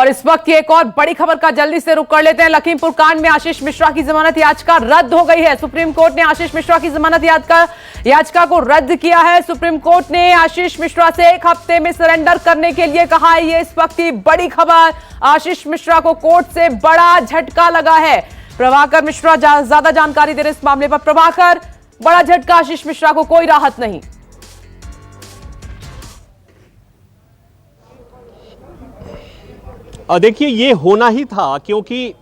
और इस वक्त की एक और बड़ी खबर का जल्दी से रुख कर लेते हैं। लखीमपुर कांड में आशीष मिश्रा की जमानत याचिका रद्द हो गई है। सुप्रीम कोर्ट ने आशीष मिश्रा की जमानत याचिका को रद्द किया है। सुप्रीम कोर्ट ने आशीष मिश्रा से 1 हफ्ते में सरेंडर करने के लिए कहा है। ये इस वक्त की बड़ी खबर। आशीष मिश्रा को कोर्ट से बड़ा झटका लगा है। प्रभाकर मिश्रा ज्यादा जानकारी दे रहे इस मामले पर। प्रभाकर, बड़ा झटका, आशीष मिश्रा को कोई राहत नहीं। देखिए, ये होना ही था, क्योंकि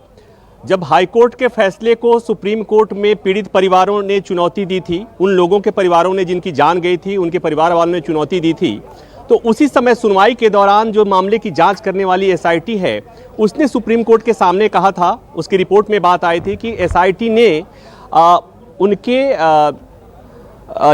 जब हाईकोर्ट के फैसले को सुप्रीम कोर्ट में पीड़ित परिवारों ने चुनौती दी थी, उन लोगों के परिवारों ने जिनकी जान गई थी, उनके परिवार वालों ने चुनौती दी थी, तो उसी समय सुनवाई के दौरान जो मामले की जांच करने वाली एसआईटी है, उसने सुप्रीम कोर्ट के सामने कहा था, उसकी रिपोर्ट में बात आई थी कि एसआईटी ने उनके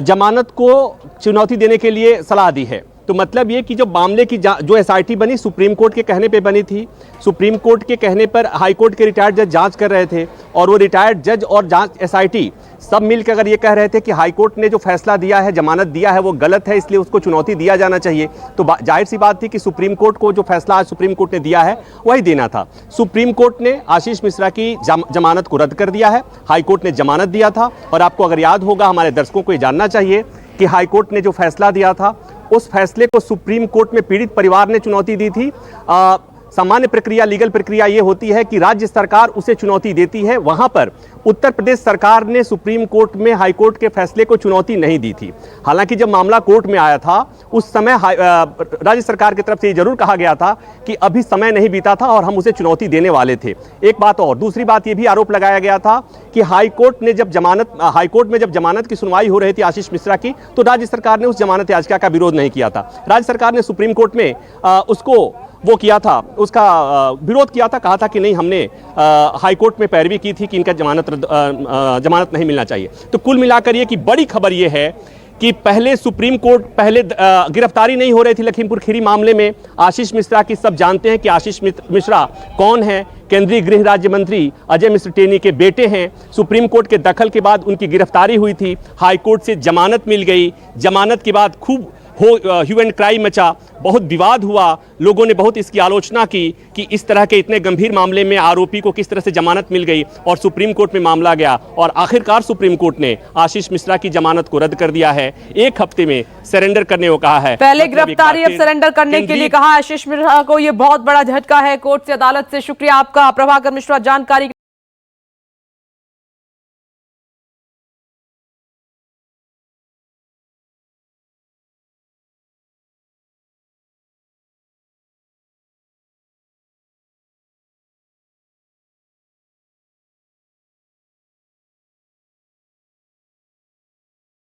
जमानत को चुनौती देने के लिए सलाह दी है। तो मतलब ये कि जो मामले की जो एसआईटी बनी, सुप्रीम कोर्ट के कहने पे बनी थी। सुप्रीम कोर्ट के कहने पर हाई कोर्ट के रिटायर्ड जज जांच कर रहे थे, और वो रिटायर्ड जज और जांच एसआईटी सब मिलकर अगर ये कह रहे थे कि हाई कोर्ट ने जो फैसला दिया है, जमानत दिया है, वो गलत है, इसलिए उसको चुनौती दिया जाना चाहिए, तो जाहिर सी बात थी कि सुप्रीम कोर्ट को जो फैसला आज सुप्रीम कोर्ट ने दिया है वही देना था। सुप्रीम कोर्ट ने आशीष मिश्रा की जमानत को रद्द कर दिया है। हाई कोर्ट ने जमानत दिया था, और आपको अगर याद होगा, हमारे दर्शकों को ये जानना चाहिए कि हाई कोर्ट ने जो फैसला दिया था, उस फैसले को सुप्रीम कोर्ट में पीड़ित परिवार ने चुनौती दी थी। सामान्य प्रक्रिया, लीगल प्रक्रिया ये होती है कि राज्य सरकार उसे चुनौती देती है। वहां पर उत्तर प्रदेश सरकार ने सुप्रीम कोर्ट में हाई कोर्ट के फैसले को चुनौती नहीं दी थी। हालांकि जब मामला कोर्ट में आया था, उस समय राज्य सरकार की तरफ से ये जरूर कहा गया था कि अभी समय नहीं बीता था और हम उसे चुनौती देने वाले थे। एक बात और, दूसरी बात ये भी आरोप लगाया गया था कि हाई कोर्ट में जब जमानत की सुनवाई हो रही थी आशीष मिश्रा की, तो राज्य सरकार ने उस जमानत याचिका का विरोध नहीं किया था। राज्य सरकार ने सुप्रीम कोर्ट में उसको वो किया था, उसका विरोध किया था, कहा था कि नहीं, हमने हाई कोर्ट में पैरवी की थी कि इनका जमानत नहीं मिलना चाहिए। तो कुल मिलाकर ये कि बड़ी खबर ये है कि पहले सुप्रीम कोर्ट गिरफ्तारी नहीं हो रही थी लखीमपुर खीरी मामले में आशीष मिश्रा की। सब जानते हैं कि आशीष मिश्रा कौन है। केंद्रीय गृह राज्य मंत्री अजय मिश्र टेनी के बेटे हैं। सुप्रीम कोर्ट के दखल के बाद उनकी गिरफ्तारी हुई थी, हाई कोर्ट से जमानत मिल गई। जमानत के बाद खूब ह्यू एंड क्राई मचा, बहुत विवाद हुआ, लोगों ने बहुत इसकी आलोचना की कि इस तरह के इतने गंभीर मामले में आरोपी को किस तरह से जमानत मिल गई, और सुप्रीम कोर्ट में मामला गया, और आखिरकार सुप्रीम कोर्ट ने आशीष मिश्रा की जमानत को रद्द कर दिया है। 1 हफ्ते में सरेंडर करने को कहा है। पहले गिरफ्तारी, अब सरेंडर करने के लिए कहा आशीष मिश्रा को। यह बहुत बड़ा झटका है कोर्ट से, अदालत से। शुक्रिया आपका प्रभाकर मिश्रा जानकारी।